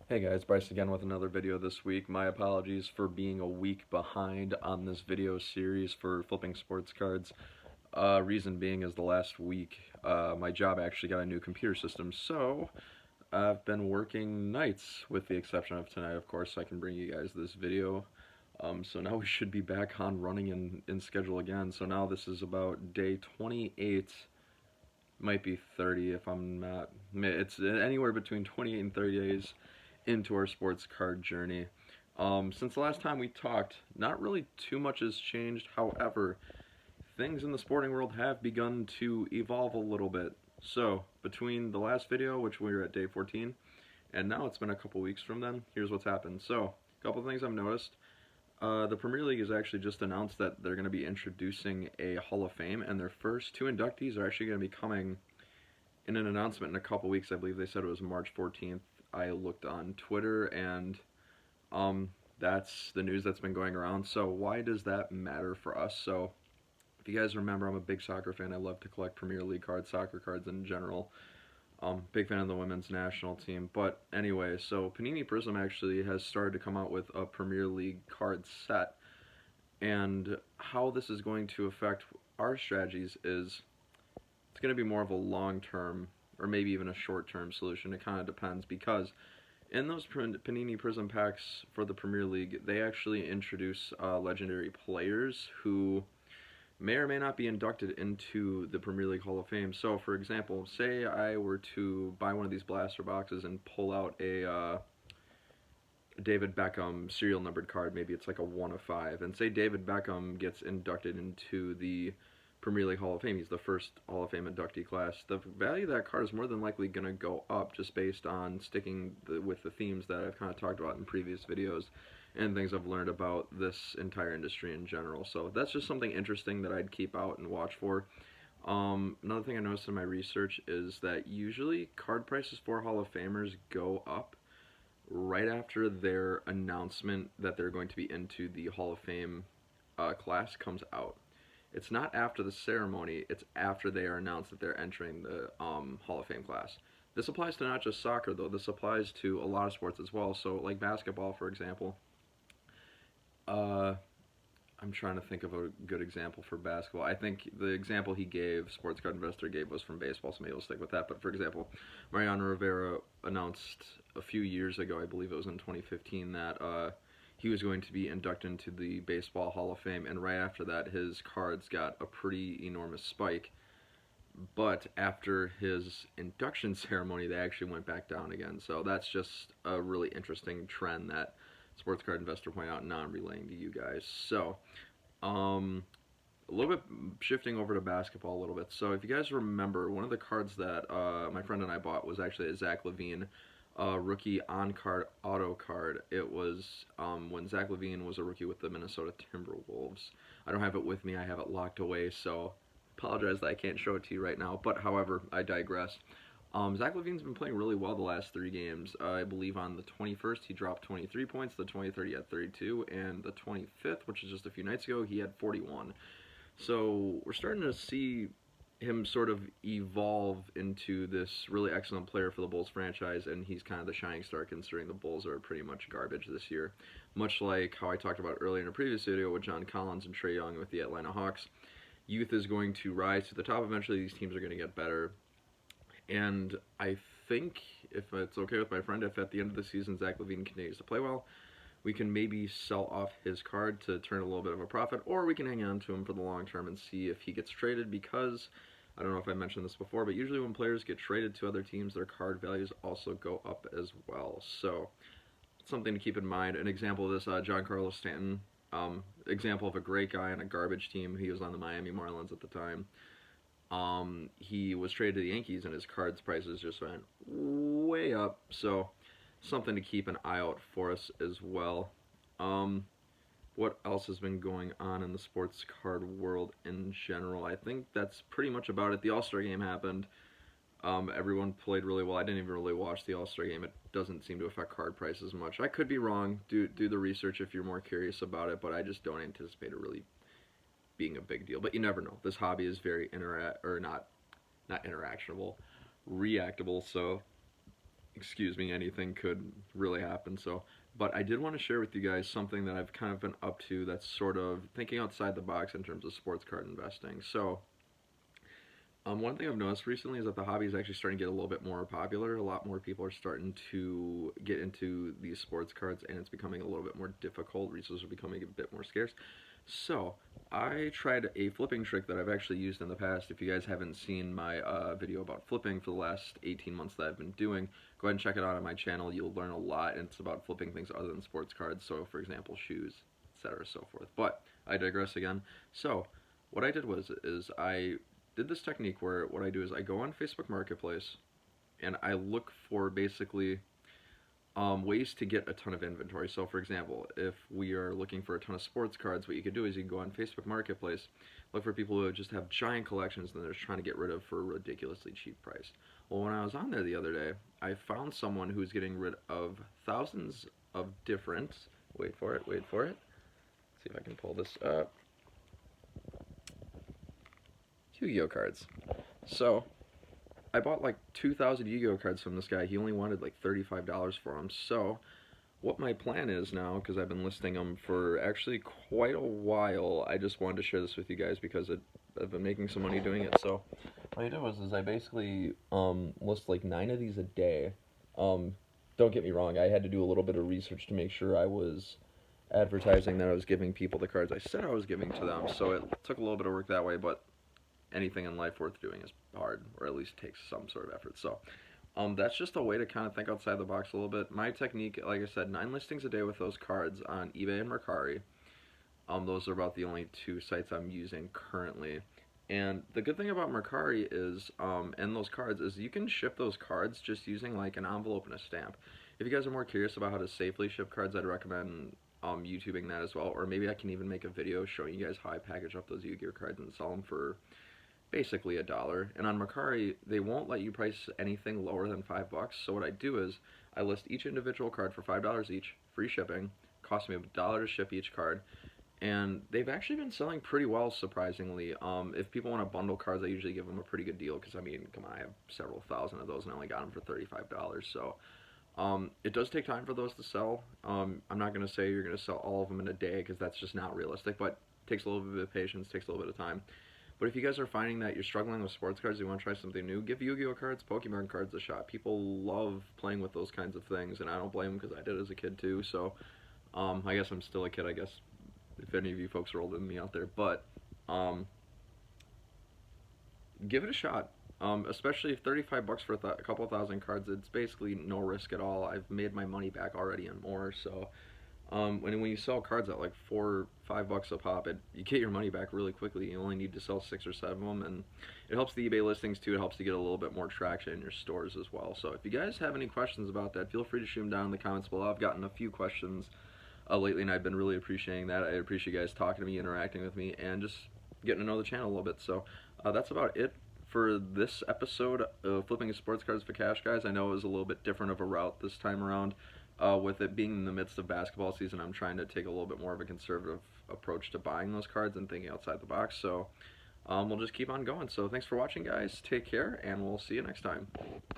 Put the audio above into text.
Hey guys, Bryce again with another video this week. My apologies for being a week behind on this video series for flipping sports cards. Reason being is the last week my job actually got a new computer system, so I've been working nights with the exception of tonight, of course, so I can bring you guys this video. So now we should be back on running in schedule again. So now this is about day 28, might be 30 if I'm not, it's anywhere between 28 and 30 days into our sports card journey. Since the last time we talked, not really too much has changed. However, things in the sporting world have begun to evolve a little bit. So, between the last video, which we were at day 14, and now it's been a couple weeks from then, here's what's happened. So, a couple things I've noticed. The Premier League has actually just announced that they're going to be introducing a Hall of Fame, and their first two inductees are actually going to be coming in an announcement in a couple weeks. I believe they said it was March 14th. I looked on Twitter, and that's the news that's been going around. So why does that matter for us? So if you guys remember, I'm a big soccer fan. I love to collect Premier League cards, soccer cards in general. Big fan of the women's national team. But anyway, so Panini Prism actually has started to come out with a Premier League card set. And how this is going to affect our strategies is it's going to be more of a long-term or maybe even a short-term solution. It kind of depends, because in those Panini Prism packs for the Premier League, they actually introduce legendary players who may or may not be inducted into the Premier League Hall of Fame. So, for example, say I were to buy one of these blaster boxes and pull out a David Beckham serial numbered card, maybe it's like a 1 of 5, and say David Beckham gets inducted into the Premier League Hall of Fame. He's the first Hall of Fame inductee class. The value of that card is more than likely going to go up, just based on sticking with the themes that I've kind of talked about in previous videos and things I've learned about this entire industry in general. So that's just something interesting that I'd keep out and watch for. Another thing I noticed in my research is that usually card prices for Hall of Famers go up right after their announcement that they're going to be into the Hall of Fame class comes out. It's not after the ceremony, it's after they are announced that they're entering the Hall of Fame class. This applies to not just soccer, though. This applies to a lot of sports as well. So, like basketball, for example. I'm trying to think of a good example for basketball. I think the example he gave, Sports Card Investor gave, was from baseball, so maybe we'll stick with that. But, for example, Mariano Rivera announced a few years ago, I believe it was in 2015, that he was going to be inducted into the Baseball Hall of Fame, and right after that, his cards got a pretty enormous spike. But after his induction ceremony, they actually went back down again. So that's just a really interesting trend that Sports Card Investor pointed out, and now I'm relaying to you guys. So, a little bit shifting over to basketball a little bit. So if you guys remember, one of the cards that my friend and I bought was actually a Zach LaVine rookie on-card auto card. It was when Zach LaVine was a rookie with the Minnesota Timberwolves. I don't have it with me. I have it locked away, so apologize that I can't show it to you right now. But however, I digress. Zach LaVine's been playing really well the last 3 games. I believe on the 21st he dropped 23 points, the 23rd he had 32, and the 25th, which is just a few nights ago, he had 41. So we're starting to see him sort of evolve into this really excellent player for the Bulls franchise, and he's kind of the shining star considering the Bulls are pretty much garbage this year. Much like how I talked about earlier in a previous video with John Collins and Trae Young with the Atlanta Hawks. Youth is going to rise to the top. Eventually these teams are going to get better. And I think, if it's okay with my friend, if at the end of the season Zach LaVine continues to play well, we can maybe sell off his card to turn a little bit of a profit, or we can hang on to him for the long term and see if he gets traded, because I don't know if I mentioned this before, but usually when players get traded to other teams, their card values also go up as well. So, something to keep in mind. An example of this, John Carlos Stanton, example of a great guy on a garbage team. He was on the Miami Marlins at the time. He was traded to the Yankees, and his cards prices just went way up. So, something to keep an eye out for us as well. What else has been going on in the sports card world in general? I think that's pretty much about it. The All-Star game happened. Everyone played really well. I didn't even really watch the All-Star game. It doesn't seem to affect card prices much. I could be wrong. Do the research if you're more curious about it, but I just don't anticipate it really being a big deal. But you never know. This hobby is very not interactionable, reactable. So excuse me, anything could really happen. So, but I did want to share with you guys something that I've kind of been up to that's sort of thinking outside the box in terms of sports card investing. So, one thing I've noticed recently is that the hobby is actually starting to get a little bit more popular. A lot more people are starting to get into these sports cards, and it's becoming a little bit more difficult. Resources are becoming a bit more scarce. So, I tried a flipping trick that I've actually used in the past. If you guys haven't seen my video about flipping for the last 18 months that I've been doing, go ahead and check it out on my channel. You'll learn a lot, and it's about flipping things other than sports cards. So, for example, shoes, etc., so forth. But I digress again. So, what I did is I did this technique where what I do is I go on Facebook Marketplace and I look for basically ways to get a ton of inventory. So, for example, if we are looking for a ton of sports cards, what you could do is you can go on Facebook Marketplace, look for people who just have giant collections that they're just trying to get rid of for a ridiculously cheap price. Well, when I was on there the other day, I found someone who's getting rid of thousands of different. Wait for it. Wait for it. Let's see if I can pull this up. Yu-Gi-Oh cards. So, I bought like 2,000 Yu-Gi-Oh cards from this guy. He only wanted like $35 for them. So, what my plan is now, because I've been listing them for actually quite a while, I just wanted to share this with you guys because I've been making some money doing it. So, what I did is I basically list like 9 of these a day. Don't get me wrong, I had to do a little bit of research to make sure I was advertising that I was giving people the cards I said I was giving to them. So, it took a little bit of work that way, but anything in life worth doing is hard, or at least takes some sort of effort. So, that's just a way to kind of think outside the box a little bit. My technique, like I said, 9 listings a day with those cards on eBay and Mercari. Those are about the only 2 sites I'm using currently. And the good thing about Mercari is, and those cards, is you can ship those cards just using like an envelope and a stamp. If you guys are more curious about how to safely ship cards, I'd recommend YouTubing that as well. Or maybe I can even make a video showing you guys how I package up those Yu-Gi-Oh cards and sell them for basically $1. And on Mercari, they won't let you price anything lower than $5. So what I do is I list each individual card for $5 each, free shipping. Costs me $1 to ship each card, and they've actually been selling pretty well, surprisingly. If people want to bundle cards, I usually give them a pretty good deal because I mean, come on, I have several thousand of those, and I only got them for $35. So it does take time for those to sell. I'm not going to say you're going to sell all of them in a day because that's just not realistic, but it takes a little bit of patience, takes a little bit of time. But if you guys are finding that you're struggling with sports cards, you want to try something new, give Yu-Gi-Oh cards, Pokemon cards a shot. People love playing with those kinds of things, and I don't blame them because I did as a kid too. So I guess I'm still a kid, I guess, if any of you folks are older than me out there. But give it a shot. Especially if $35 for a couple thousand cards, it's basically no risk at all. I've made my money back already and more, so when you sell cards at like $4-5 a pop, you get your money back really quickly. You only need to sell 6 or 7 of them, and it helps the eBay listings too. It helps to get a little bit more traction in your stores as well. So if you guys have any questions about that, feel free to shoot them down in the comments below. I've gotten a few questions lately, and I've been really appreciating that. I appreciate you guys talking to me, interacting with me, and just getting to know the channel a little bit. So that's about it for this episode of Flipping Sports Cards for Cash, guys. I know it was a little bit different of a route this time around. With it being in the midst of basketball season, I'm trying to take a little bit more of a conservative approach to buying those cards and thinking outside the box. So we'll just keep on going. So thanks for watching, guys. Take care, and we'll see you next time.